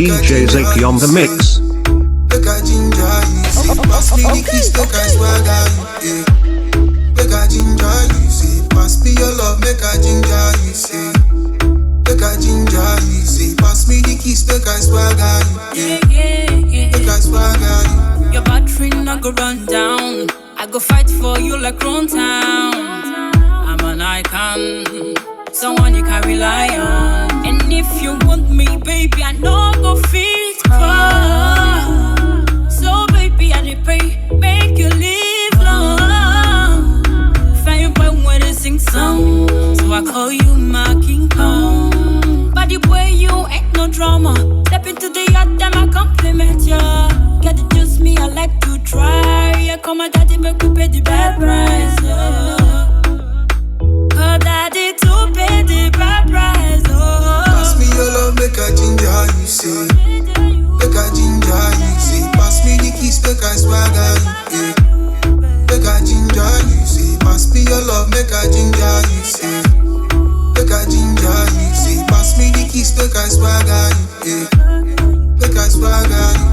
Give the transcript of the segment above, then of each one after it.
DJ Zaki on the mix. Make a ginger you, say pass me the kiss, make a swagger you, make a ginger you, say pass me your love, make a ginger you, say make a ginger you, say pass me the kiss, make a swagger you, make a swagger you. Your battery not go run down. I go fight for you like Crown Town. I'm an icon, someone you can rely on. And if you want me, baby, I know go fit far. So baby, I dey pray, make you live long. Find point where they sing song, so I call you my King Kong. By the way, you ain't no drama. Step into the yacht, then I compliment ya. Get it just me, I like to try. Yeah, come on, daddy, make we pay the bad price. Yeah. Oh, daddy, to pay the bad price. Oh. Pass me your love, make a ginger you, say make a ginger you, say pass me the kiss, make a swagger you, make a ginger you, say pass me your love, make a ginger you, say make a ginger you, say pass me the kiss, make a swagger you, make a swagger you.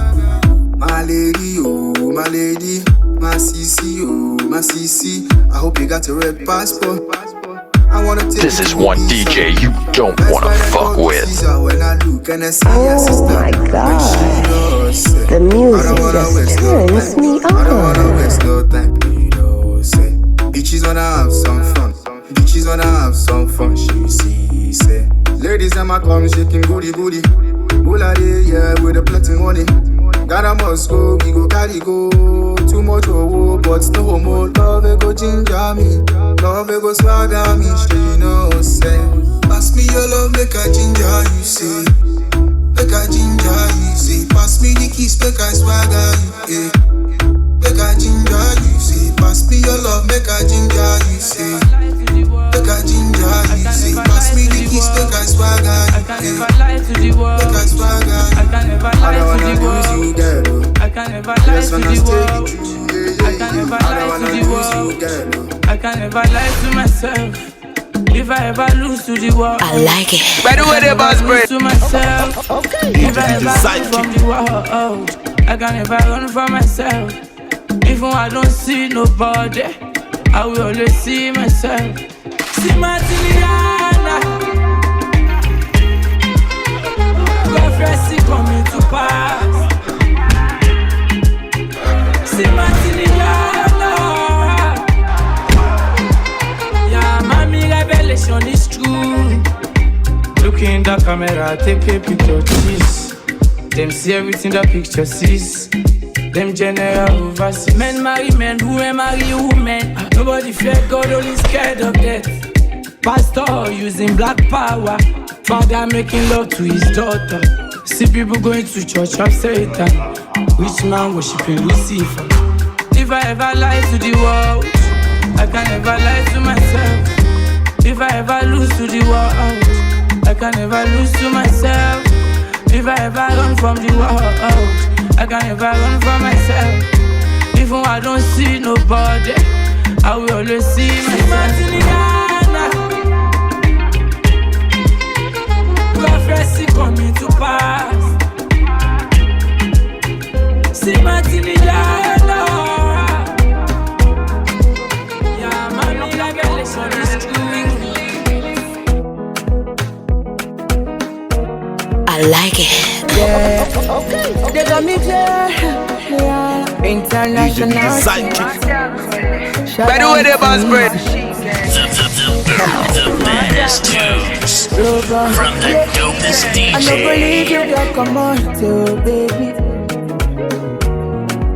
My lady, oh my lady, my CC, oh my CC. I hope you got a red passport. I wanna take this is one DJ you don't wanna fuck with. When I look and I see your sister, my God, the music just turns me on. I don't wanna waste no time, you know, say bitches wanna have some fun, bitches wanna have some fun. She see, say ladies in my come shaking booty booty, Bula day, yeah, with a plenty money. Gotta must go, we go carry go. Too much over, but no more. Love it go ginger me, love it go swagger me. She know, say pass me your love, make a ginger you, say make a ginger you, say pass me the kiss, make a swagger you, make a ginger you, say pass me your love, make a ginger you, say make a ginger you, say pass me the kiss, make a swagger you, make a swagger you. I don't wanna lose you, girl. I can never lie to the world. I can never lie to the world. I can never lie to myself. If I ever lose to the world, I like it. By the way, the boss break to myself. If I ever run from the world, I can never run from myself. Even when I don't see nobody, I will always see myself. See my Tiliana. Prophecy coming to pass. See my Tiliana. Yeah, mommy, revelation is true. Look in the camera, take a picture, cheese. Them see everything the picture sees. Them general overseas. Men marry men, women marry women. Nobody fear God, only scared of death. Pastor using black power. Father making love to his daughter. See people going to church of Satan. Rich man worshiping Lucifer. If I ever lie to the world, I can never lie to myself. If I ever lose to the world, I can never lose to myself. If I ever run from the world, I can never run from myself. Even when I don't see nobody, I will always see myself. Prophecy coming to pass. See my Tiliana. Yeah, mommy, revelation is true. I like it. Yeah, okay. They got me there. Yeah, international. By the way, the boss break. The baddest tunes from the dopest DJ. I don't believe you got come on to, baby.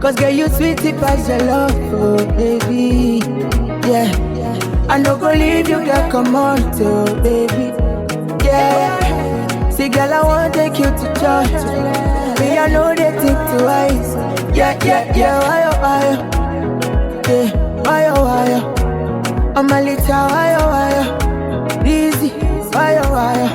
Cause girl, you sweetie past your love, oh, baby. Yeah, I don't believe you got come on to, baby. Yeah, see girl, I wanna take you to church. Me, I know they think twice. Yeah, why, yeah, why, I'm a little wire, easy, wire.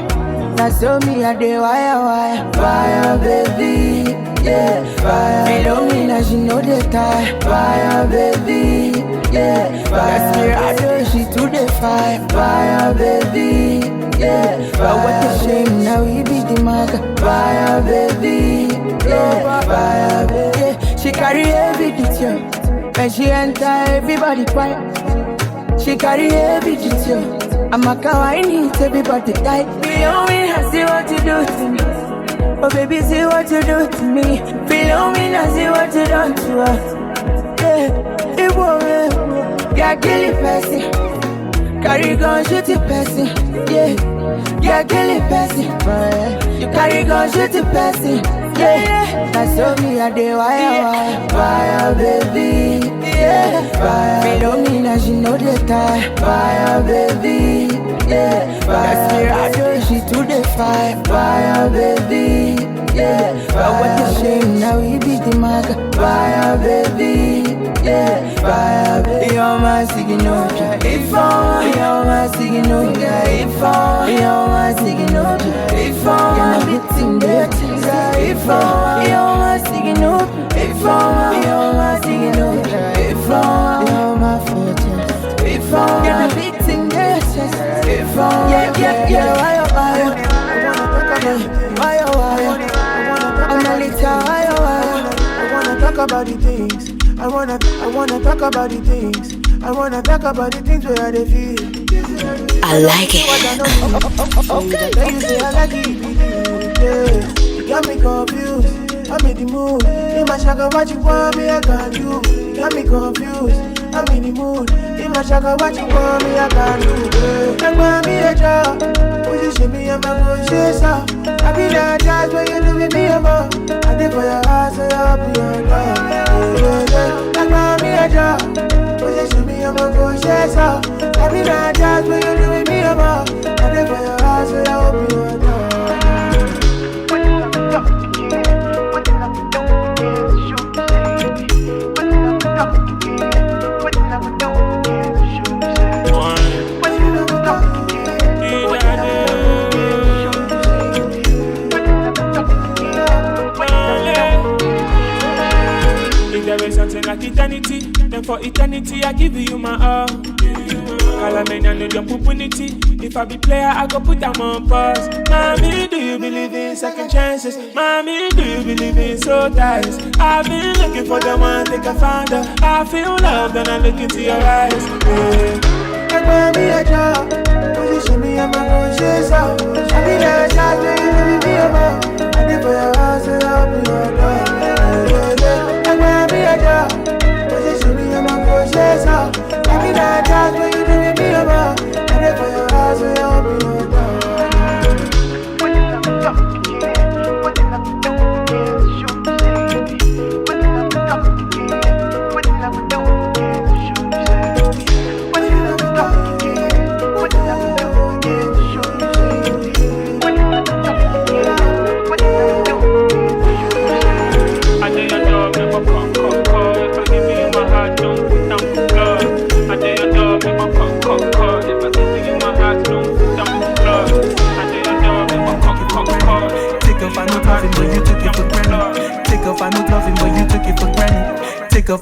Now show me a day wire, baby, yeah, fire. Me don't mean that she know the time, fire, baby, yeah, fire. That's me, I know she to the fire, baby, yeah, fire. But what a shame, now we be the maga, fire, baby. yeah, fire, baby. Yeah. She carry heavy detail. When she enter, everybody quiet. She carry heavy detail. I'm a kawaii, everybody tight. Below me, I see what you do to me. Oh baby, see what you do to me. Below me, I see what you done to us. Yeah, it won't. Yeah, kill it, person. Carry gun, shoot it, person. Yeah, kill it, person. You carry gun, shoot it, person. Yeah, that's me a day, fire, baby. Yeah, fire. Below me, now she know the time. Fire, baby. Yeah, fire. That's me, I know she to the fire, baby. Yeah, fire. What the shame, now we beat the mark. Fire, baby. Yeah, fire, baby. You're my signal. If you're my signal. If you're my signal. If you're beating the if you're my signal. If you're my signal. If you're my fortune. If you're beating the chest. If yeah, why I'm a little I wanna talk about the things. I wanna talk about the things. I wanna talk about the things where they feel. I like it. Okay. You say I like it. Yeah. You got me confused. I'm in the mood. In my shaka, what you want me, I can't do. You got me confused. I'm in the mood. In my shaka, what you want me, I can't do. You want me a job. Position me, I'm a good chaser. I be that jazz when you do with me, I'm a. I did for your ass, so I'll be your love. You want me a job. Position me, I'm a good chaser. I be that jazz when you do with me, I'm a. I did for your ass, so I'll be your love. Something like eternity, then for eternity I give you my all. Calamania no jump opportunity. If I be player, I go put them on pause. Mommy, do you believe in second chances? Mommy, do you believe in soul ties? I've been looking for the one, think I found her. I feel love, then I look into your eyes. Yeah. Me a job, position me, I'm a good chaser. I be that shot, when you do me a more. I did for your house, and I'll be your love. Me a job, position me, I'm a good chaser. I be that shot, when you do me a more. I did for your house, and I'll be your love.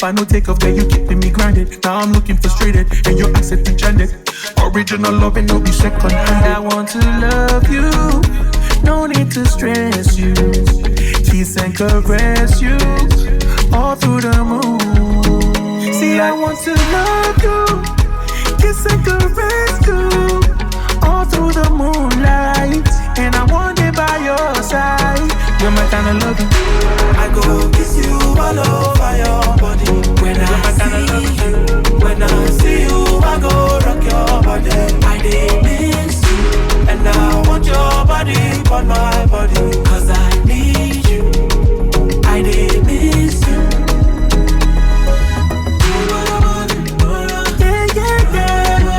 I know take off, girl, you keeping me grounded. Now I'm looking frustrated, and your asset enchanted. Original love and no be second hand. I want to love you, no need to stress you. Kiss and caress you, all through the moon. See, I want to love you, kiss and caress you, all through the moonlight. And I want it by your side. You're my kind of loving. I go kiss you all over your body. When I see you, I go rock your body. I did miss you, and I want your body on my body. Cause I need you, I did miss you. Yeah, yeah, yeah.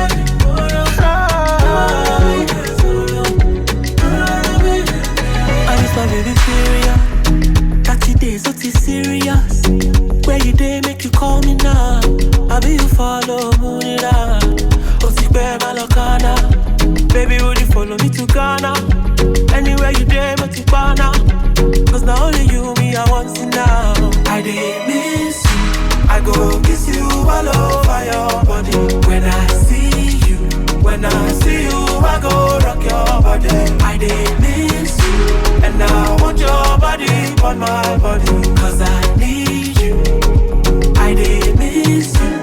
on my body. Cause I need you, I did miss you.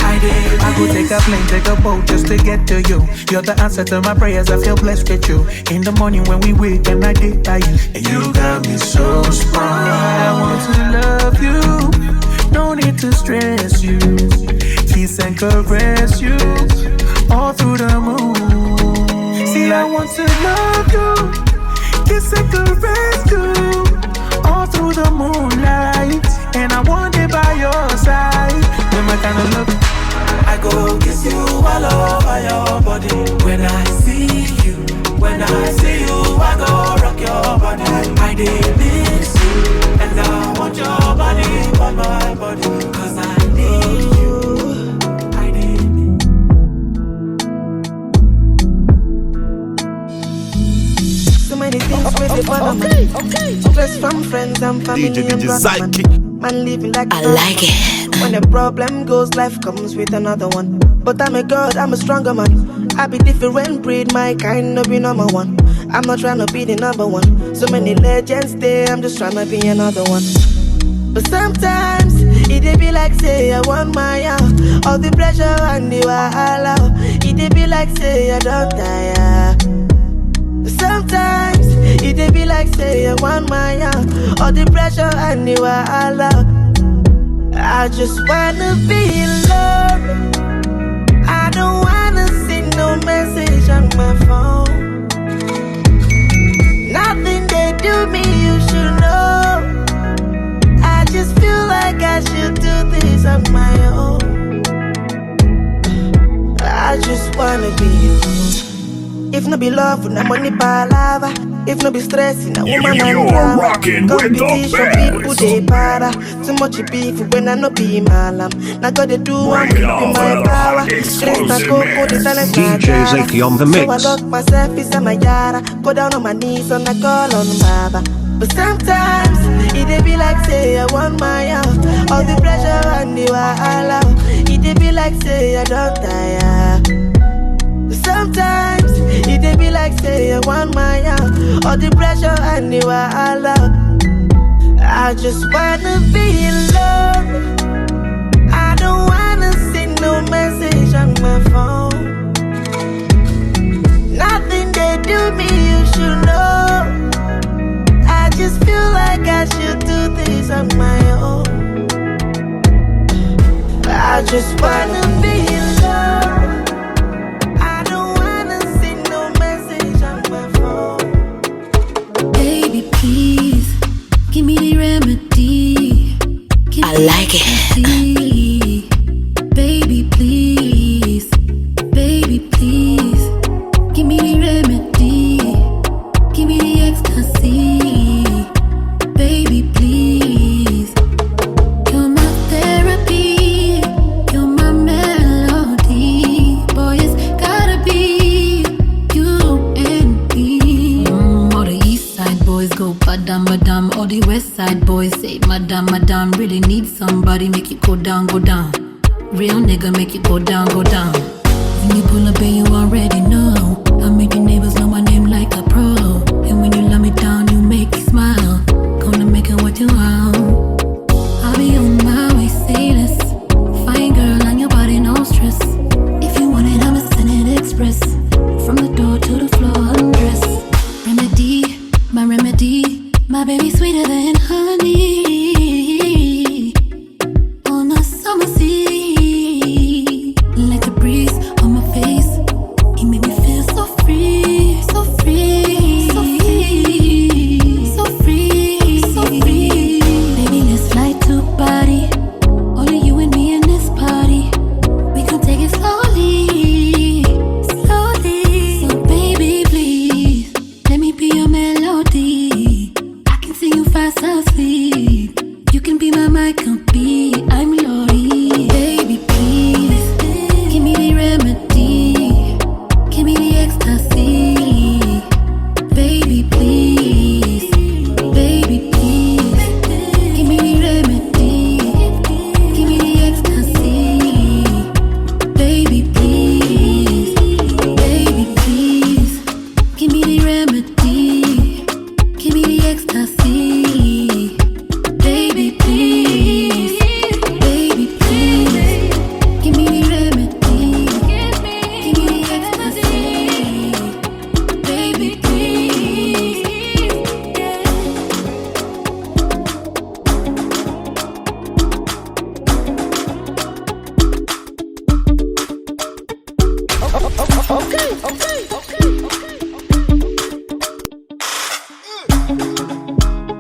I go take a plane, take a boat just to get to you. You're the answer to my prayers, I feel blessed with you. In the morning when we wake and I did by you. And you got me so strong. I want to love you, no need to stress you. Kiss and caress you, all through the moon. See, I want to love you, kiss and caress you, all through the moonlight. And I want it by your side. When my kind of love, I go kiss you all over your body. When I see you, when I see you, I go rock your body. I did miss you, and I want your body on my body. Cause I need you, I need. So many things with the bottom. Okay. Stress from friends and family and brother. Man living like I like it. When a problem goes, life comes with another one. But I'm a god, I'm a stronger man. I be different breed, my kind no be number one. I'm not trying to be the number one. So many legends there, I'm just trying to be another one. But sometimes it be like say I want my out. All the pleasure and the wahala. It be like say I don't tire. Sometimes it be like say I want my out. All the pressure and the wahala. I just wanna be alone. I don't wanna see no message on my phone. Nothing they do me, you should know. I just feel like I should do this on my own. I just wanna be alone. If no be love, no money palava. If no be stress, no woman and drama. Rocking with the people they para. Too much beef when I no be malam. Now got to do one in my power. DJ Zaki on the mix. So I lock myself inside my yara. Go down on my knees and I call on Baba. But sometimes it be like say I want my out. All the pressure and the wahala. It be like say I don't tire. Sometimes it be like say I want my out. All the pressure and the wahala. I just wanna be alone. I don't wanna see no message on my phone. Nothing they do me, you should know. I just feel like I should do this on my own. I just wanna be alone. Please, give me the remedy. I like it. Baby, please. Baby, please. Give me the remedy. Give me the ecstasy. Baby, please. You're my therapy. You're my melody. Boy, it's gotta be you and me. All the east side boys go badam badam. All the west side boys say madam madam. Really need somebody make you go down go down. Real nigga make you go down go down. When you pull up and you already know. I make your neighbors know my name like a pro. And when you love me down you make me smile. Gonna make it what you want. I'll be on my way, say this. Fine girl on your body, no stress. If you want it, I'ma send it express. From the door to the floor, undress. Remedy, my baby sweeter than honey. On a summer sea, like the breeze on my face.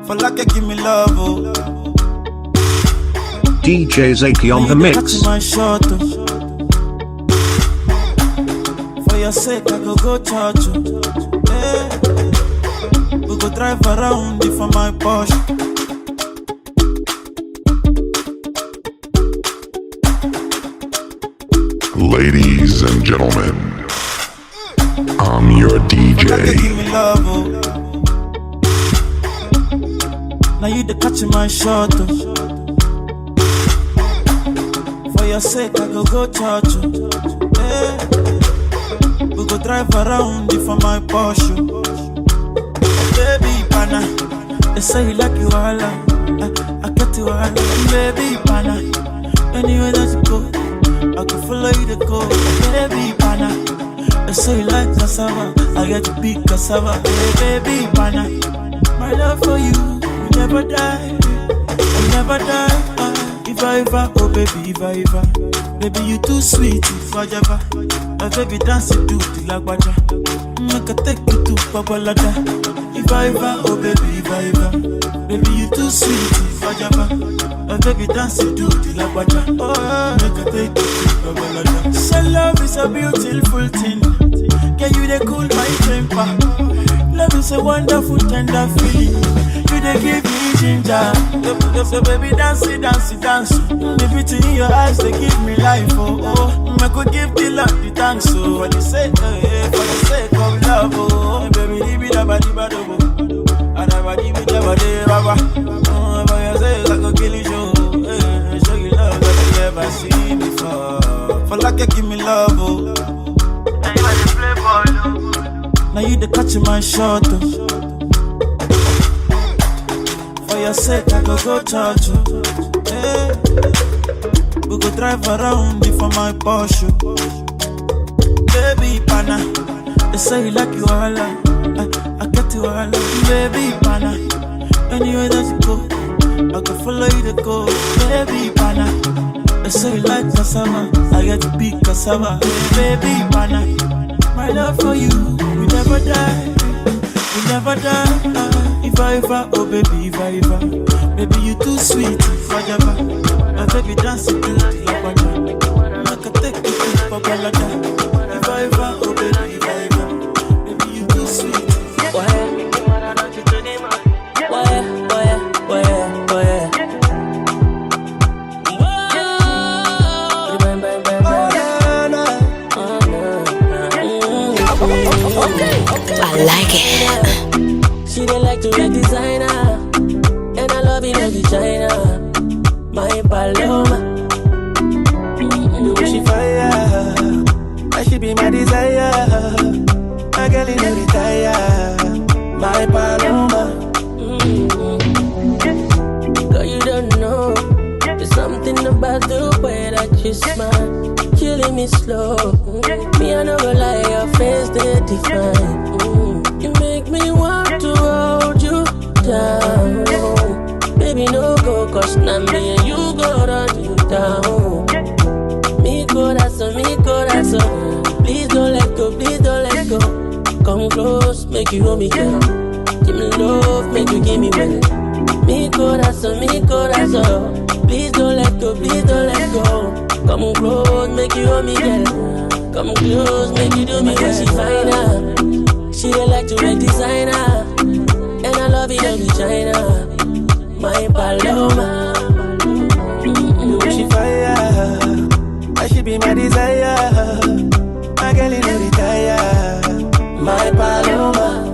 For like give me love, oh. DJ Zaki on the mix. Catch my shot, oh. For your sake, I go church, oh. Yeah. We go drive around for my Porsche. Ladies and gentlemen, I'm your DJ. Give me love, oh. Now you the catch my shot, oh. For your sake, I go church, oh. Yeah. We go drive around for my Porsche. Baby pana, they say you like you all, I get you all. Baby pana, anywhere that you go, I can follow you to go. Baby pana, they say you like cassava, I get to big cassava. Hey, baby pana, my love for you will never die, will never die. If I ever, oh baby, if I ever, baby you too sweet, if I ever, my baby dance it to the lagwaja, make I take you to Babalada. If I ever, oh baby, if I ever, baby you too sweet, if I ever, my baby dance it to the lagwaja, oh make I take you to Babalada. So love is a beautiful thing, can you they cool my temper? Love is a wonderful tender feeling, you they give me ginger. So baby dance it, dance it, dance. The beauty in your eyes they give me life, oh oh. I could give the love the thanks, so for the sake, for the sake of love, oh baby, leave it up, leave it up, and I leave it up, oh, for your sake I could kill you, show you love that you never seen before. For like you give me love, oh. Now you are the playboy, oh. Now you the catch my shot, oh. For your sake, I go church, oh. Yeah. We go drive around for my Porsche. Baby pana, they say you like you all, I get you all. Baby pana, anywhere that you go, I can follow you to go. Baby pana, they say you like cassava, I get to big cassava. Baby pana, my love for you will never die, will never die. If I ever, oh baby, if I ever, baby you too sweet, if I ever, my baby dance it to the lagwaja, I can take you to Babalada. If I ever, oh baby, if I ever, baby you too sweet. I like it. She don't like to make designer, and I love it every China. My Paloma, The way she fire, I should be my desire. My girl in the retire, my Paloma. Girl, you don't know, there's something about the way that you smile, killing me slow. Me, I never lie, your face they define. You make me want to hold you down. Baby, no go, cause now me and you go run you down. Me corazón, please don't let go, please don't let go. Come close, make you hold me, girl. Give me love, make you give me well. Mi corazón, please don't let go, please don't let go. Come close, make you hold me, girl. Come close, make you do me well. She fine, she don't like to make designer, and I love it every China. My Paloma, The way she fire, I should be my desire. My girl in the retire, my Paloma.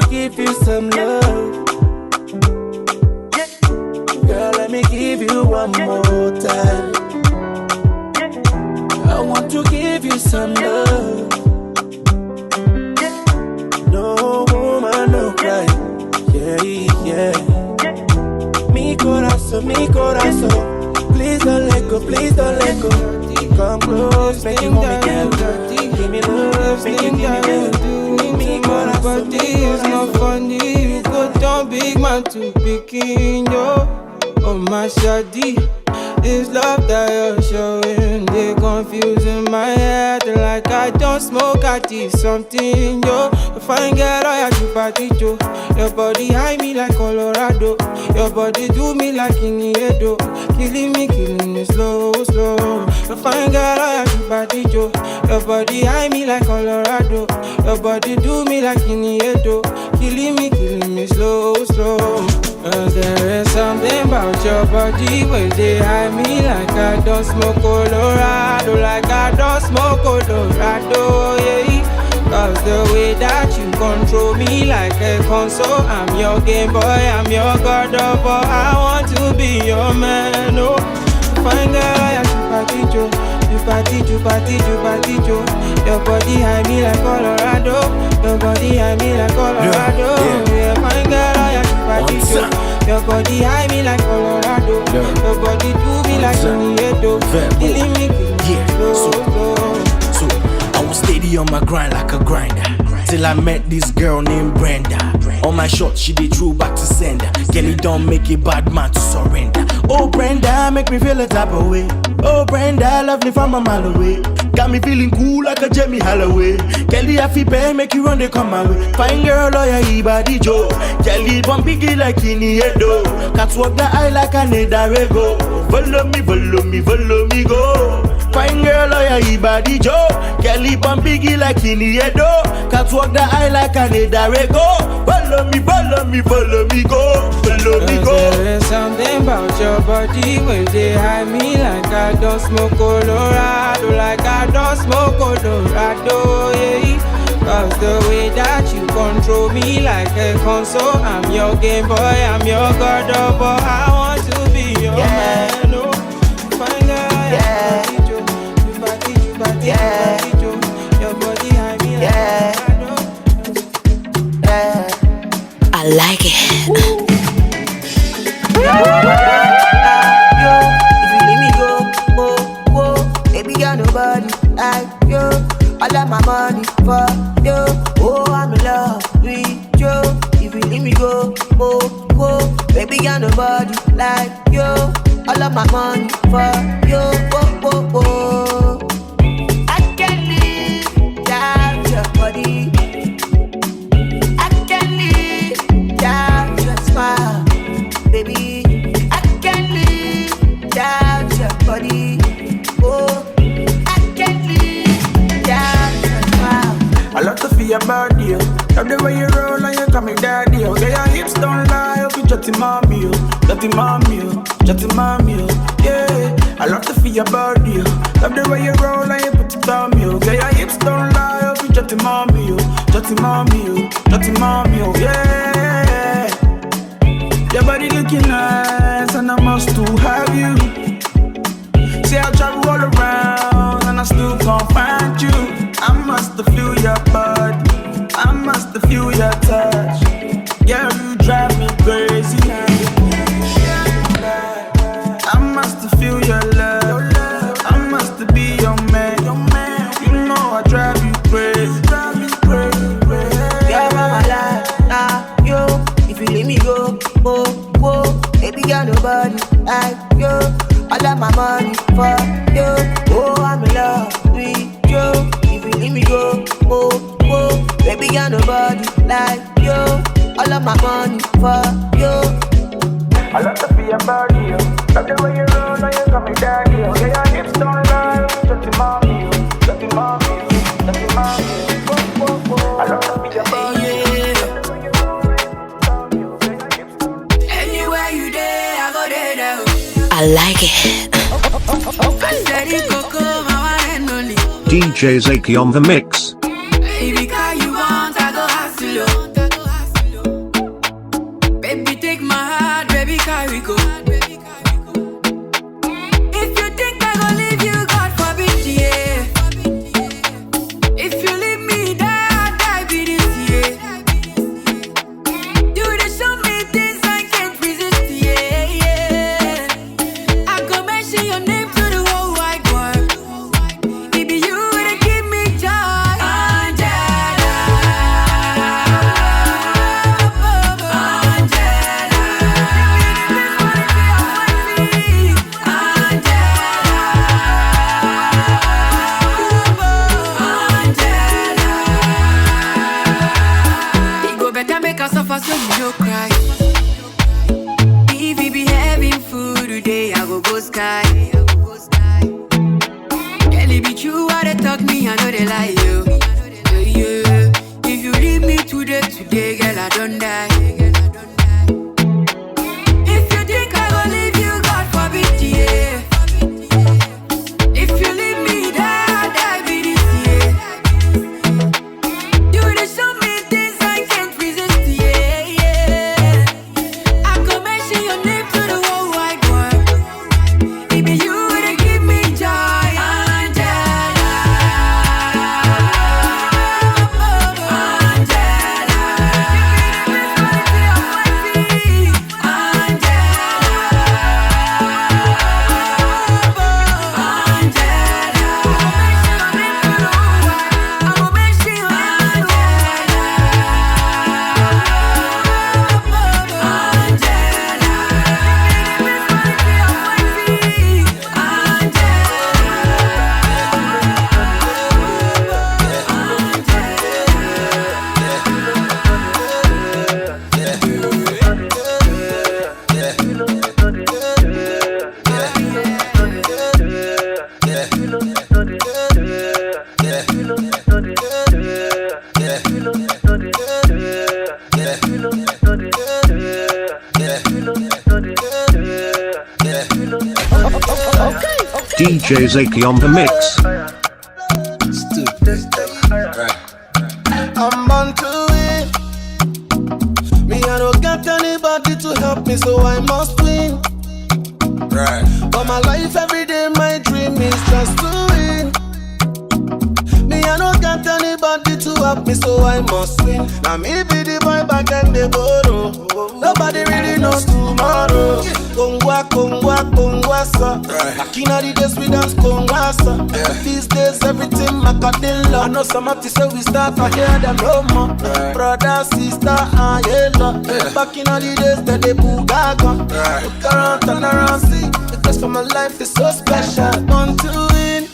Give you some love, girl, let me give you one more time. I want to give you some love. No woman, no cry. Yeah, yeah. Mi corazón corazón, mi corazón. Please don't let go, please don't let go. Come close, make you hold me down. Give me love, make you give me love. Mi corazón, but it's not funny. You go down big man to picking yo. Oh my shawty, this love that you're showing, they confusing my head like I don't smoke. I did something yo. If I ain't get all your party Joe. Your body high me like Colorado. Your body do me like Iniedo. Killing me slow, slow. If I ain't get all your party Joe. Your body high me like Colorado. Your body do me like Iniedo. Killing me slow, slow. Cause there is something about your body where they hide me like I don't smoke Colorado, like I don't smoke Colorado, yeah. Cause the way that you control me like a console, I'm your game boy, I'm your god of all. I want to be your man, oh. Fine girl, you party Joe. You party Joe. Your body high me like Colorado. Your body high me like Colorado. Yeah, fine girl, you party Joe. Your body high me like Colorado. Your body do me like Iniedo. Killing me, So I was steady on my grind like a grinder till I met this girl named Brenda. On my shot, she did true back to sender. Kelly don't make a bad man to surrender. Oh Brenda, make me feel a type of way. Oh Brenda, lovely from a mile away. Got me feeling cool like a Jamie Holloway. Kelly, I feel pay, make you run, they come my way. Fine girl, lawyer, he body Joe. Kelly, one biggie like Iniedo. Can't walk the eye like a Nedarego. Follow me, go. Fine girl, lawyer, he body Joe. Kelly, one biggie like Iniedo. Can't walk the eye like a Nedarego. Follow me, go. There is something about your body where they hide me like I don't smoke Colorado, like I don't smoke Colorado, yeah. Cause the way that you control me like a console, I'm your game boy, I'm your god of all. I want to be your man, oh. Fine girl, you party Joe. Your body hide me like I like it. If you leave me go, baby, got nobody like you. All of my money for you. Oh, I'm in love with you. If you leave me go, baby, got nobody like you. All of my money for you. I can't live without your body. I can't live without your smile, baby. I can't live without your body. Oh, I can't live without your smile. I love to feel your body, love the way you roll and you call me daddy. Okay, your hips don't lie, you be chatty mommy, yeah. I love to feel your body, love the way you roll and you put it on me. Okay, your hips don't lie, you be chatty mommy, yeah. Your body looking nice and I must to have you. See I travel all around and I still can't find you. I must feel your body, I must feel your touch. Yeah, you drive me crazy. I must feel your love, I must be your man. You know I drive you crazy. Yeah, mama lie, nah, yo. If you leave me go, baby, got nobody like you. All of my money for you. Oh, I'm in love with you. If you leave me go, baby, got nobody like you. All of my money for you. I love to be your body, love the way you roll and you call me daddy. Yeah, your hips don't lie, dirty mommy. I love to be your body. Anywhere you there, I go there. I like it. I said it, Coco, my one and only. DJ Zaki on the mix. Baby, car you want, I go hustle. Baby, take my heart, baby, carry go. If you think I gon' leave you, God forbid, yeah. If you leave me there, I die be this year. You dey show me things I can't resist, yeah. DJ Zaki on the mix. I'm born to win. Me, I don't got anybody to help me, so I must win. Right. But my life every day, my dream is just to win. Me, I don't got anybody to help me, so I must win. Now me be the boy back and the borrow. Nobody really knows tomorrow. Kongwa, kongwa, kongwa, sa. Back in the days we dance kongwa, sa. These days everything macadilla. I know some of this say we start to hear them no more. Brother, sister, and yellow. Back in the days that they boogaga. Look around, turn around, see. Because for my life is so special. Want to win.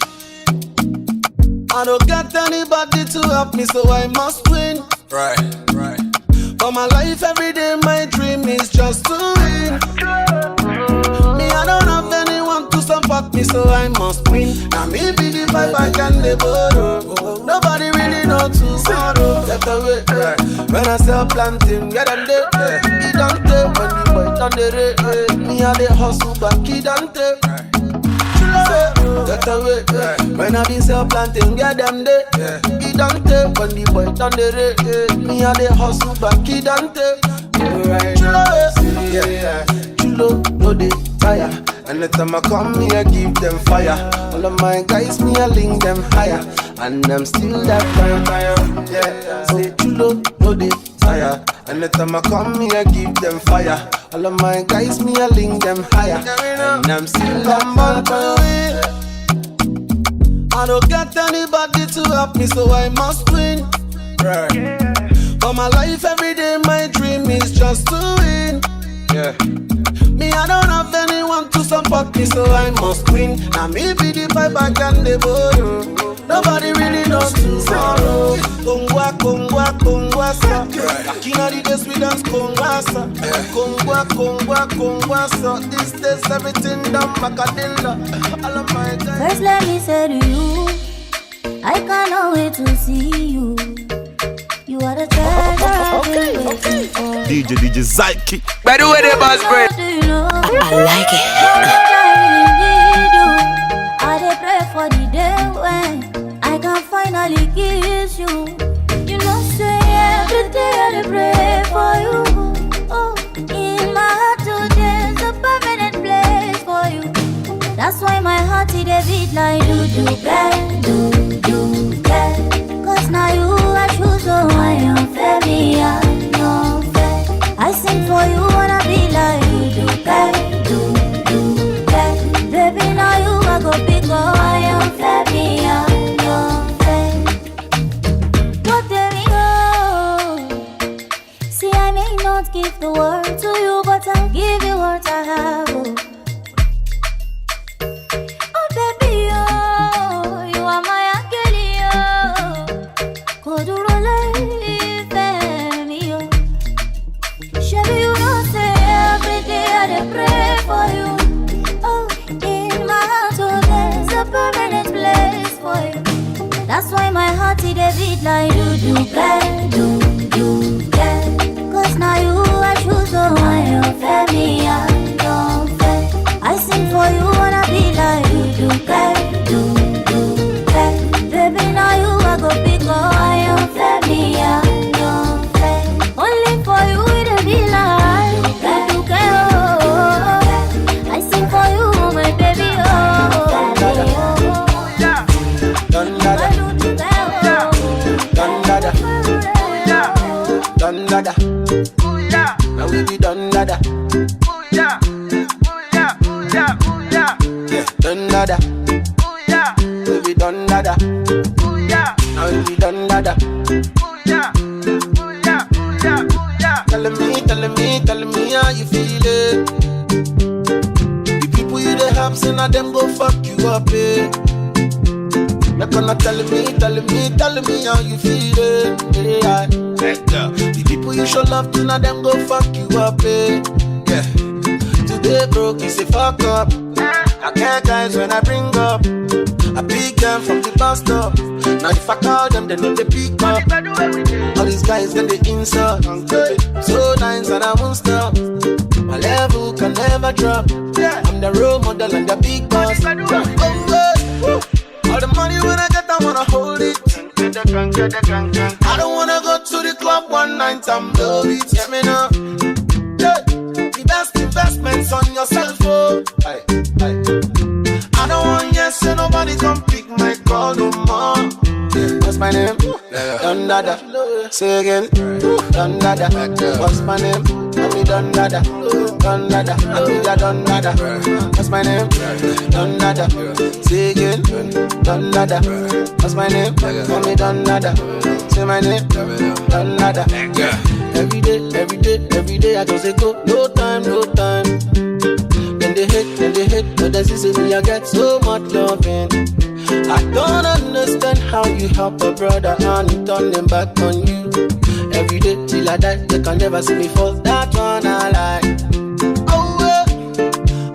I don't got anybody to help me, so I must win. Right. For my life every day, my dream is just to win. Me, I don't have anyone to support me, so I must win. Now me be the vibe I can the borrow. Nobody really know tomorrow. Get away, when I sell planting, get on the he don't take when the boy done the rate. Me I the hustle back, he don't take. Get away, when I been sell planting, get them there. He don't take when the boy done the rate. Me and the hustle back, he don't take. Chulo, no they tire. And the time I come, me I give them fire. All of my guys, me I link them higher. And I'm still that fire. Yeah, say chulo, no they tire. And the time I come, me I give them fire. All of my guys, me I link them higher. And I'm still that fire. I don't got anybody to help me, so I must win. Right. For my life every day, my dream is just to win. Yeah. Me, I don't have anyone to support me, so I must win. Now me be the vibe I can the borrow. Nobody really knows tomorrow. Kongwa, kongwa, kongwa, sa. Back in the days we dance kongwa, sa. Kongwa, kongwa, kongwa, sa. These days everything done macadilla. All of my guys. First let me say to you, I cannot wait to see you. You are the treasure I've been waiting for. DJ Zyke. By the way, the boss break. I like it. I dey pray for the day when I can finally kiss you. You know, say every day I dey pray for you. Oh, in my heart today's a permanent place for you. That's why my heart it dey beat like do. Cause now you I choose, so I am fair, me I know fair. I sing for you wanna be like you do. Baby now you I go big, oh I am fair, me I know fair. But there we go. See I may not give the world to you, but I'll give you what I have. Oh baby, oh, you are my pray for you. Oh, in my heart, oh, there's a permanent place for you. That's why my heart it a beat like do. Cause now you I choose, oh, I am fair, me I don't fair. I sing for you wanna be like do. Baby now you I go big, oh, I am fair, me I don't fair. Only for you it a be like do. I sing for you, my baby, oh. Done dada. Now we be done dada. Yeah, done dada. We be done dada. Now we be done dada. Telling me how you feeling. The people you dey help, say now them go fuck you up, eh. You're gonna telling me how you feeling, yeah. The people you show love to, now them go fuck you up, eh. Yeah. Today broke, you say fuck up. I care guys when I bring up. I pick them from the bus stop. Now if I call them, they know they pick up. All these guys then they insult. So nice and I won't stop. My level can never drop. I'm the role model and the big boss. All the money when I get, I wanna hold it. I don't wanna go to the club one night and blow it. Get me now. The best investments on yourself, oh. I don't want yes, so nobody come pick my call no more. What's my name? Don Dada. Say again. Don Dada. What's my name? Mommy Don Dada. Don Dada. Amiga Don Dada. What's my name? Don Dada. Say again. Don Dada. What's my name? Mommy Don Dada. Say my name. Don Dada. Every day I just say go. No time. Then they hate, but that's easily I get so much loving. I don't understand how you help a brother and turn them back on you. Every day till I die, they can never see me fall. That one I like. Oh,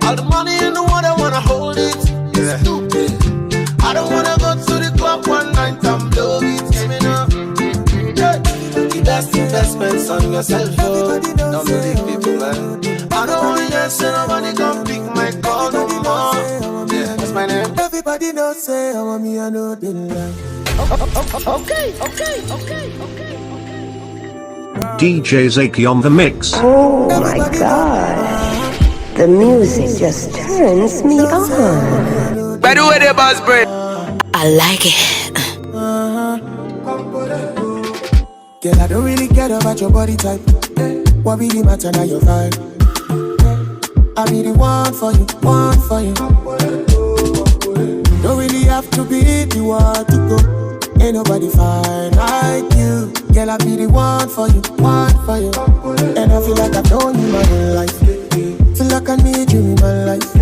all the money in the world, I wanna hold it. It's stupid. I don't wanna go to the club one night and blow it. Give me now. The best investments on yourself, oh. Don't believe people, man. I don't want to say nobody come pick my call no more. Yeah, what's my name? Everybody knows say I want me, I know they lie. Okay. DJ Zaki on the mix. Oh my god. The music just turns me on. By the way, the boss bread. I like it. Girl, I don't really care about your body type. What really matter now your vibe? I be the one for you. Don't really have to be the one to go. Ain't nobody fine like you. Girl, I be the one for you. And I feel like I've known you my whole life. Feel like I need you in my life.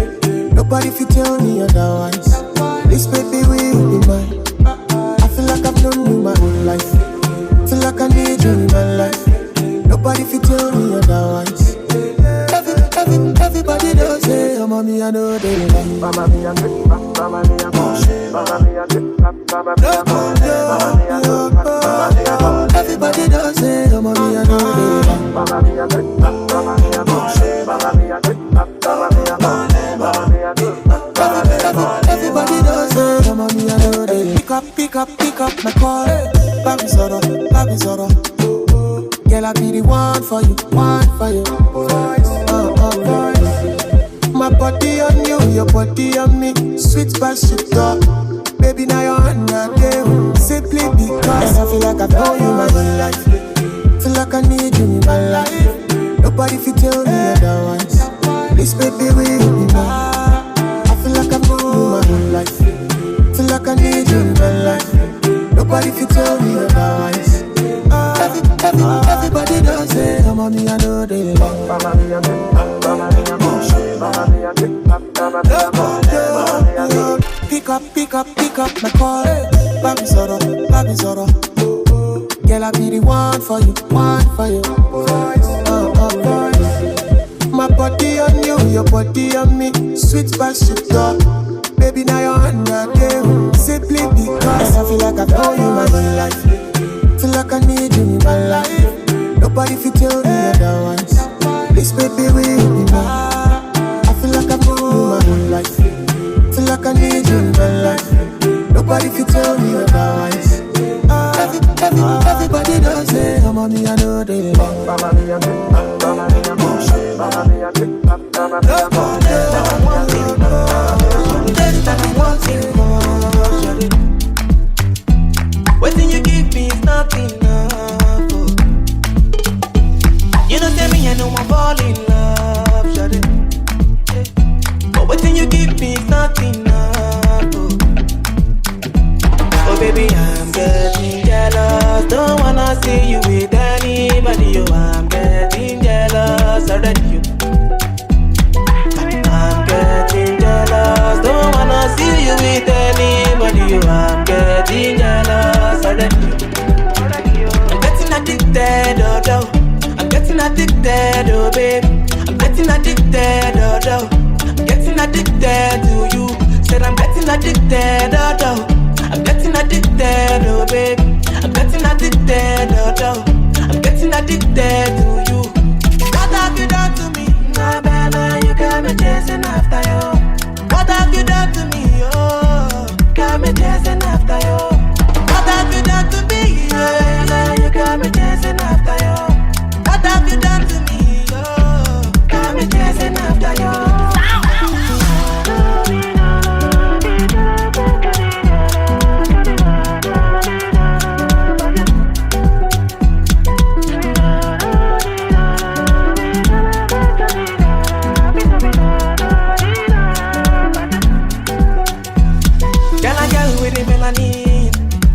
Nobody fit tell me otherwise. This baby will be mine. I feel like I've known you my whole life. Feel like I need you in my life. Nobody fit tell me otherwise. Everybody does say, oh mommy, I know they like. Mama me a good, mama me a good, mama me a good, mama me a good. Everybody does say, oh mommy, I know they like. Mama me a good, mama me a good, mama me a good, mama me a good. Everybody does say, oh mommy, I know they like. Pick up my call. Baby Zoro. Girl, I be the one for you. My body on you, your body on me. Sweet past up. Baby, now you're under there. Simply because I feel like I've known you my whole life. Feel like I need you in my life. Nobody fit tell me otherwise. This baby will be mine. I feel like I've known you my whole life. Feel like I need you in my life. Nobody fit tell me otherwise. Everybody does say, oh mommy, I know they like. Mama me a good, mama me a good, mama me a good, mama me a good. Pick up my call. Baby Zoro. Girl, I be the one for you. My body on you, your body on me. Sweet past up. Baby, now you're under there. Simply because I feel like I've known you my whole life. Feel like I need you in my life. Nobody fit tell me otherwise. This baby will be mine. I feel like I've known you my whole life. Feel like I need you in my life. Nobody fit tell me otherwise. Everybody does say, oh mommy, I know they like. Mama me a good, mama me a good, mama me a good, mama me a good. Everybody wants it more. Waiting you give me is not enough. Oh. You know tell me I know I fall in love, shawty. Yeah. But waiting you give me is not enough. Oh baby, I'm getting jealous. Don't wanna see you with anybody. Oh, I'm getting jealous already. I'm getting jealous. Don't wanna see you with anybody. Oh, I'm getting jealous already. I'm getting addicted, oh. I'm getting addicted, oh babe. I'm getting addicted, oh. I'm getting addicted to you. Said I'm getting addicted. addicted, oh, oh. I'm getting addicted, oh, baby. I'm getting addicted, oh, oh. I'm getting addicted to you. What have you done to me? Nah, nah, you got me chasing after you. What have you done to me, oh? Got me chasing after you. What have you done to me, yeah? You got me chasing after you. What have you done to me, oh? Got me chasing after you.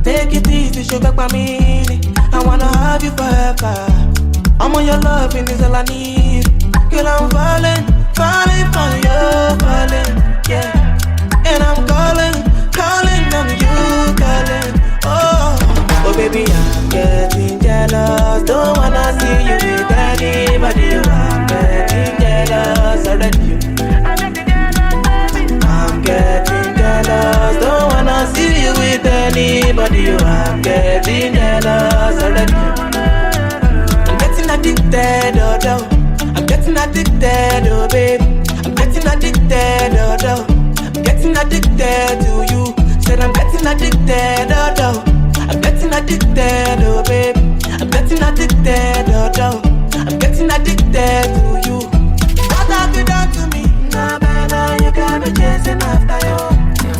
Take it easy, sugar by me. I wanna have you forever. I'm on your loving is all I need. Girl, I'm falling for you, falling, yeah. And I'm calling on you, calling. Oh, baby, I'm getting jealous. Don't wanna see you with anybody. I'm getting jealous already. I'm getting jealous. Don't wanna see you with anybody. I'm getting jealous already. I'm getting addicted, oh, oh. I'm getting addicted, oh, baby. I'm getting addicted, oh, oh. I'm getting addicted to you. Said I'm getting addicted, oh, oh. I'm getting addicted, oh, baby. I'm getting addicted, oh, oh. I'm getting addicted to you. What have you done to me? Nah, nah, you got me chasing after you.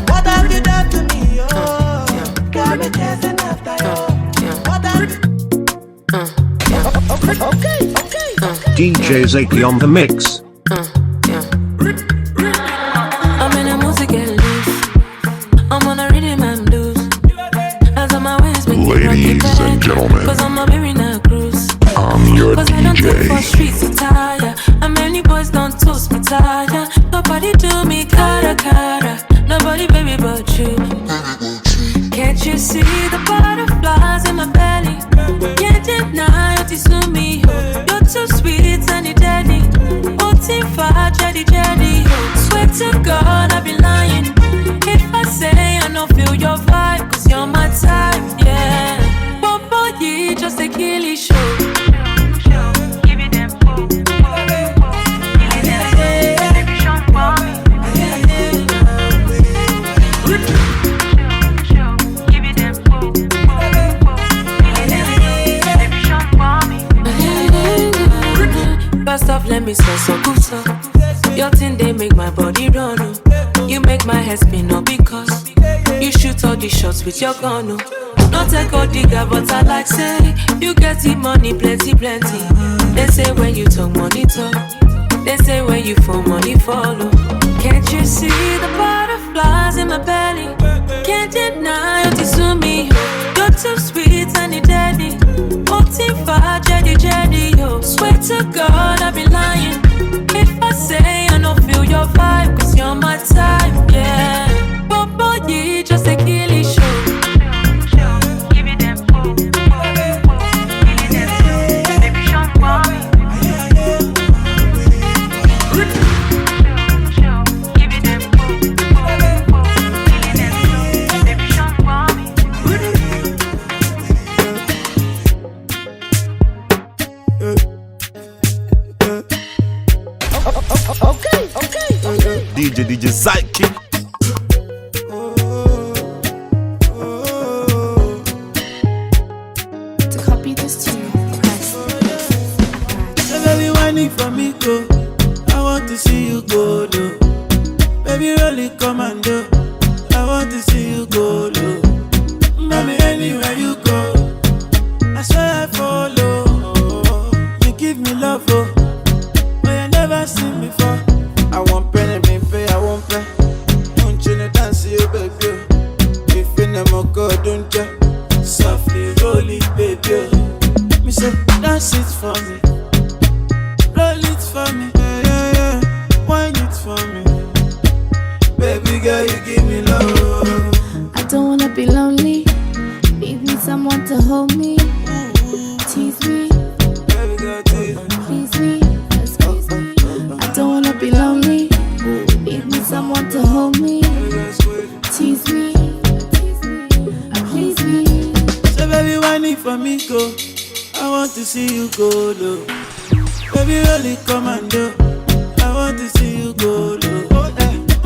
What have you done to me, oh? Got me chasing after you. What have you... Okay. DJ Zaki on the mix. I'm in a music and loose. I'm on a rhythm and blues. As on my ways, make Ladies and gentlemen, cause I'm a Marina cruise. I'm your Cause I don't take for DJ. streets to tire. And many boys don't toast me tire. Nobody do me cara. Nobody baby but you. Can't you see the butterflies in my belly? Can't deny what you to me. You're too sweet and daddy. Otifa, jelly. Swear to God I've been lying if I say I don't feel your vibe. Cause you're my type, yeah. Bobo, you just a killy show. Give it them food. First off, let me say so good, so. Your thing, they make my body run, oh. You make my head spin, no, because you shoot all the shots with your gun, oh. Not take all digger, but I like say you get the money, plenty. They say when you talk, money talk. They say when you fall, money follow. Can't you see the butterflies in my belly? Can't deny what you to me. You're too sweet and daddy. Otifa, jelly, yo. Swear to God I've been lying if I say I don't feel your vibe. Cause you're my type, yeah. Bobo, you just a killy show. Give it them food. Baby, show mommy. Give it them food. Baby, show mommy. Okay. DJ Sidekick. To copy this tune, press. So baby, whining for me, go. I want to see you go, low. Baby, really commando. I want to see you go, low. Mommy, anywhere you go, I swear I follow. You give me love, oh. But I never seen before. I want penny, me pay, I won't pay. Don't you know dance, you baby. If you never go, don't you? Softly roll it, baby. Me say, dance it for me. Roll it for me. Yeah. Wine it for me. Baby girl, you give me love. I don't wanna be lonely. Need me someone to hold me. Tease me. Baby girl, tease me. Please me. Excuse me. I don't wanna be lonely. Need me someone to hold me. Tease me go. I want to see you go low. Baby, really commando. I want to see you go low.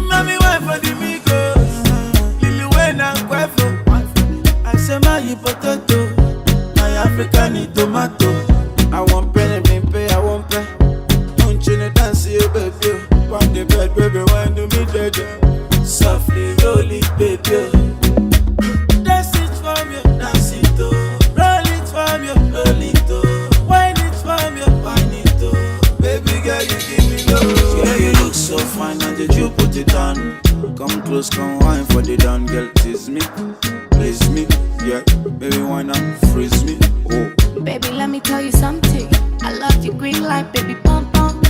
Mommy, why for the migos? Lily Wayne and Quavo. I say my potato, my African tomato. I want penny, me pay, I want pay. Don't you dance, you baby? Want the bed, baby, want to me dead. Softly roll it, baby. Dance it from you, dance it too. Roll it from you, roll it too. Wine it from you, wine it too. Baby girl, you give me love. Yeah, you look so fine, and did you put it on? Come close, come wine for the down, girl. Tease me, please me, yeah. Baby, why not freeze me? Oh, baby, let me tell you something. I love your green light, baby, pump pump.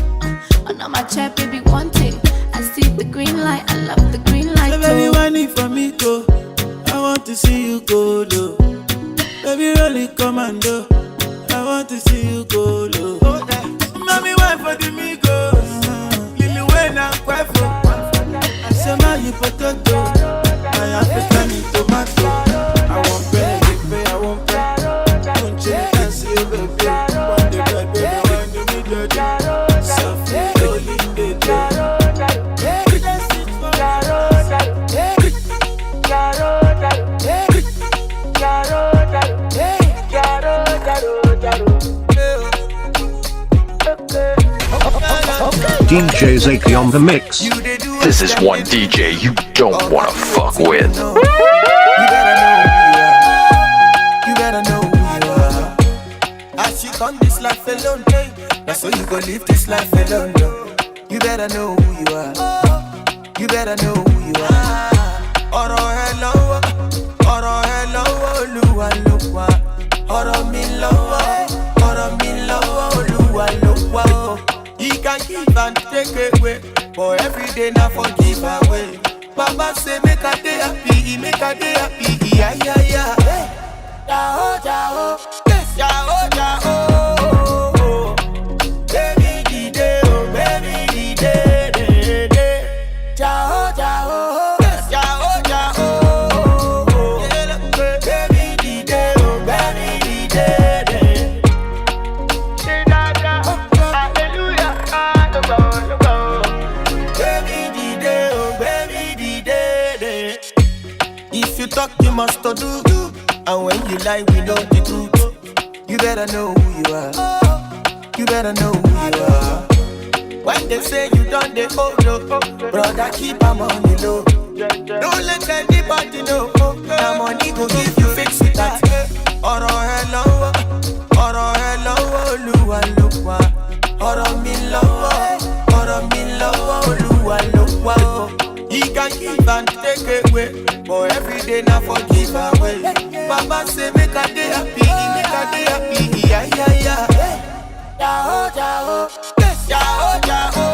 On my chair, baby, one thing. I see the green light, I love the green light. So baby, why need for me go? I want to see you go low. Baby, really commando. I want to see you go low. Mommy, why for the migos? Lily Wayne and Quavo. I say my potato, my African tomato. I want pay, I want pay. Don't you dance, you baby? Want the bed, baby, want the me dirty. Softly rolling, baby. DJ Zaki on the mix. This is one DJ you don't wanna fuck with. You better know who you are. As you come this life alone, that's how you gon' live this life alone. You better know who you are. You better know who you are. Ọ̀rọ̀ ẹ lọ́wọ́, Olúwa ló wà. Ọ̀rọ̀ mi lọ́wọ́, Olúwa ló wà. He can give and take away, but every day now for give away. Baba say make a day happy, make a day happy, yeah, yeah, yeah. Jao, jao, jao, jao. Baby, di day, oh, baby, di day, day, day. Jao, jao, jao, jao. Baby, di day, oh, baby, di day, day. Hallelujah, baby, di day, oh, baby, di day, day. If you talk, you must do. And when you lie, we know the truth. You better know who you are. You better know who you are. When they say you done the no, brother, keep am on the low. Don't let anybody know. That money go give you fix it that. Ọ̀rọ̀ ẹ lọ́wọ́, Olúwa ló wà. Ọ̀rọ̀ mi lọ́wọ́, Olúwa ló wà. He can give and take away, but every day now for give away. Baba say make a day happy, yeah, yeah, yeah. Jao, jao, jao, jao.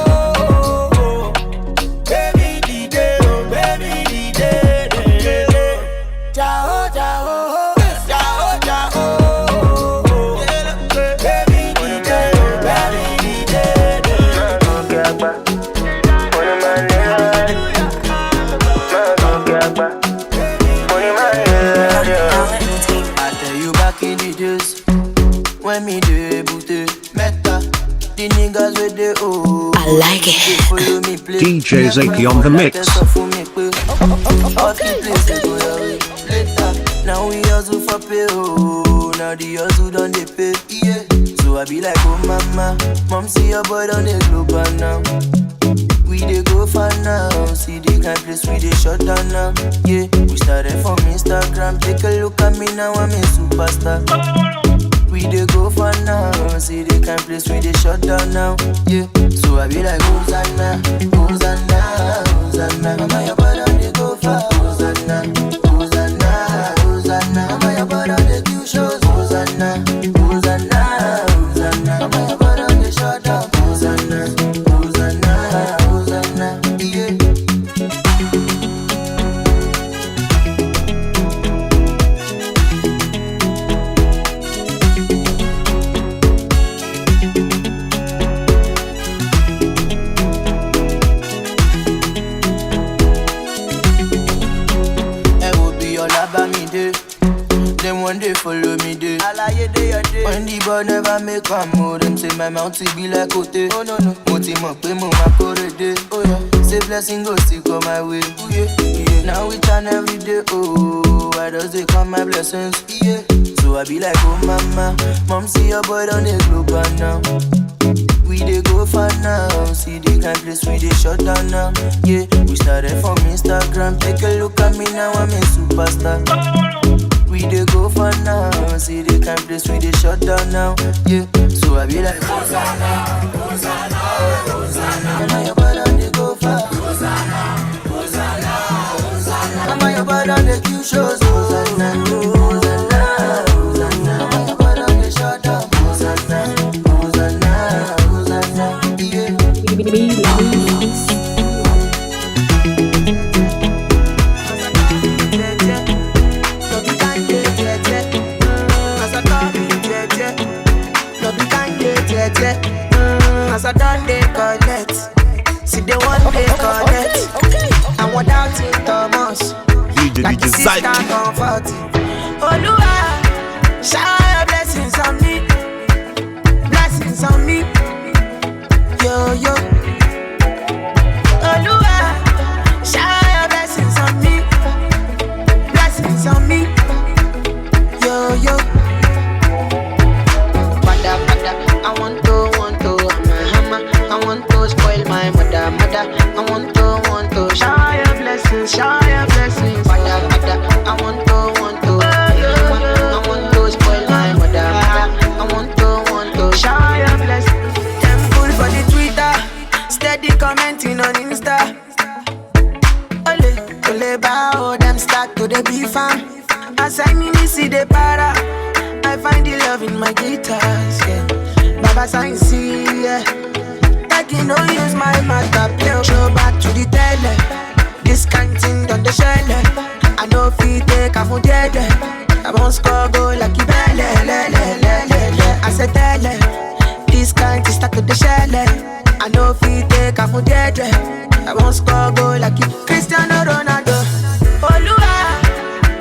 Baby, di day, oh, baby, di day, day, day. Jao, jao, jao, jao. Baby, di day, oh, baby, di day, day. I tell you back in the days when me debuted, Mecca, the niggas with the I like it. DJ Zaki on the mix. Now we hustle for pay, oh. Now the hustle done they pay, yeah. So I be like, oh mama, mom see your boy on the global now. We dey go far now, see the kind place we dey shut down now. Yeah, we started from Instagram, take a look at me now, I'm a superstar. We dey go far now, see the kind place we dey shut down now. Yeah, so I be like, Hosanna, Hosanna, Hosanna. Mama, your brother dey go far, Hosanna, Hosanna, Hosanna. Mama, your brother dey do shows, Hosanna, Hosanna, Hosanna. Mama, your brother dey shut down, Hosanna, Hosanna, Hosanna. Yeah. When the boy never make a move, them say my mouth be like Ote. Oh no no, Moti mo pe mo ma kore de. Oh yeah, say blessing go still come my way. Oh yeah, yeah. Now we turn every day. Oh, why does they come my blessings? Yeah. So I be like, oh mama, mom see your boy on the globe now. We dey go far now, see the kind place we dey shut down now. Yeah, we started from Instagram, take a look at me now, I'm a superstar. We dey go far now, see the kind place we dey shut down now. Yeah, so I be like, Hosanna, Hosanna, Hosanna. Now your body on the go far. Hosanna, Hosanna, Hosanna. Now your body on the Q shows. Hosanna, Hosanna, Hosanna. Now your body on the shut down. Hosanna, Hosanna, Hosanna. Yeah. As I done they collect, see the one they collect. And without it, Thomas, like the sister comfort. Oh, Lua, shower your blessings on me, blessings on me. Yo, yo. Oh, Lua, shower your blessings on me, blessings on me. Yo, yo. I want to, I'm a hammer. I want to spoil my mother. I want to, shower your blessings, mother. I want to, I want to spoil my mother. I want to, shower your blessings. Temple for the Twitter, steady commenting on Insta. Ole bow, them start to the beef fam. As I see the para, I find the love in my guitars, yeah. Baba sign see, yeah. Like you know use my matter play. Show back to the tele. This kind thing done the shell. I know feet take a food dead. I won't score goal like you belle. I said tele. This kind thing stuck to the shell. I know feet take a food dead. I won't score goal like you Cristiano Ronaldo. Oh Lua,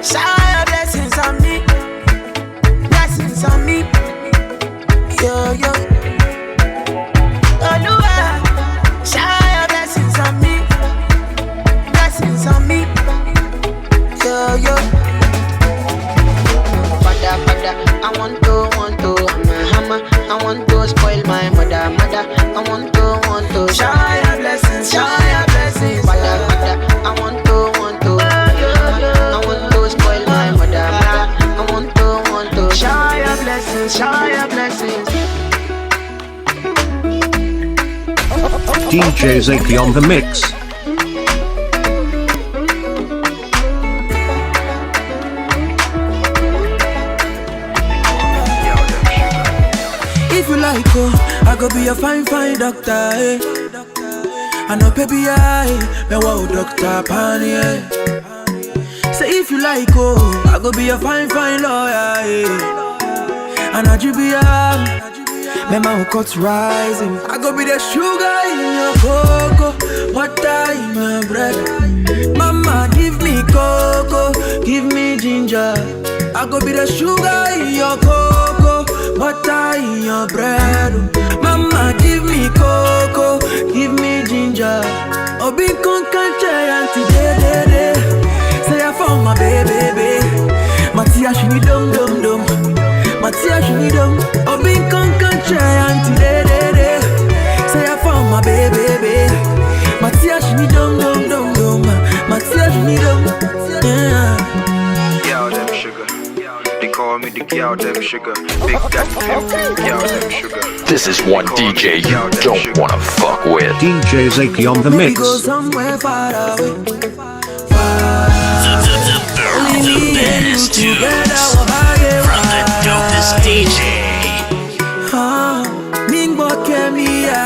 shower your blessings on me, blessings on me. Yo, yo. Oh, Lua, shower your blessings on me, blessings on me. Yo, yo. Father, I want to, I'm a hammer. I want to spoil my mother. I want to, shower your blessings, Father, I want to, I want to spoil my mother. I want to, shower your blessings. DJ Zaki on the mix. If you like, oh, I go be a fine doctor, eh. I know baby, me wow Dr. Pani, eh. Say if you like, oh, I go be a fine lawyer, eh. And I be my mouth cuts rising. I go be the sugar in your cocoa, butter in your bread. Mama, give me cocoa, give me ginger. I go be the sugar in your cocoa, butter in your bread. Mama, give me cocoa, give me ginger. Obi con canche anti de. Say I found my baby. Matia she need dum. Matia she need dum. Obi con canche anti de. Say I found my baby. Matia she need dum. Matia she need dum. Yeah. Y'all them sugar. They call me the girl them sugar. Big daddy pimp, y'all them sugar. This is one DJ you don't wanna fuck with. DJ Zaki on the mix. Go somewhere far away. The best tunes from the dopest DJ. Mingbo Kemia,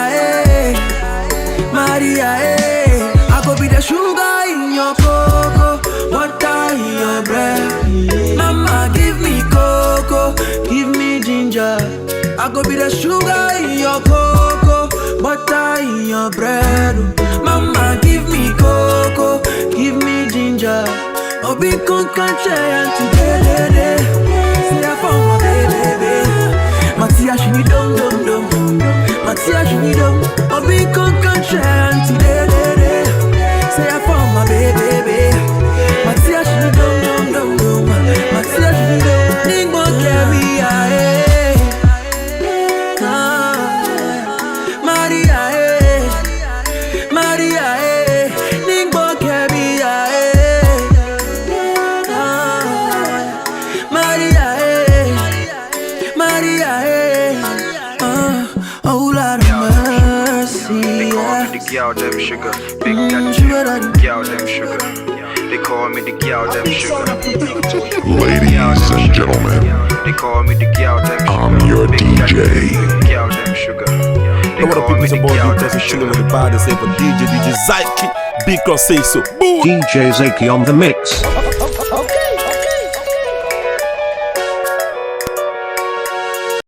Maria, I go be the sugar in your cocoa, butter in your bread. Mama, give me cocoa, give me ginger. I go be the sugar in your cocoa, butter in your bread. Mama, give me cocoa, give me ginger. Obi con canche and today, say I found my baby. Matia Shinido, Obi Concentration today, say I found my baby. Matia Shinido, Matia Shinido, Ningbo carry Maria, Ningbo carry oh Lord of mercy. They call me the gal them sugar. Big daddy, gal them sugar. They call me the gal them sugar. Ladies and gentlemen, They call me the gal them sugar. I'm your DJ. Gal them sugar. Know what the people's about you just chilling with the body say for DJ Zyke, big say so. Boom. DJ Zaki on the mix.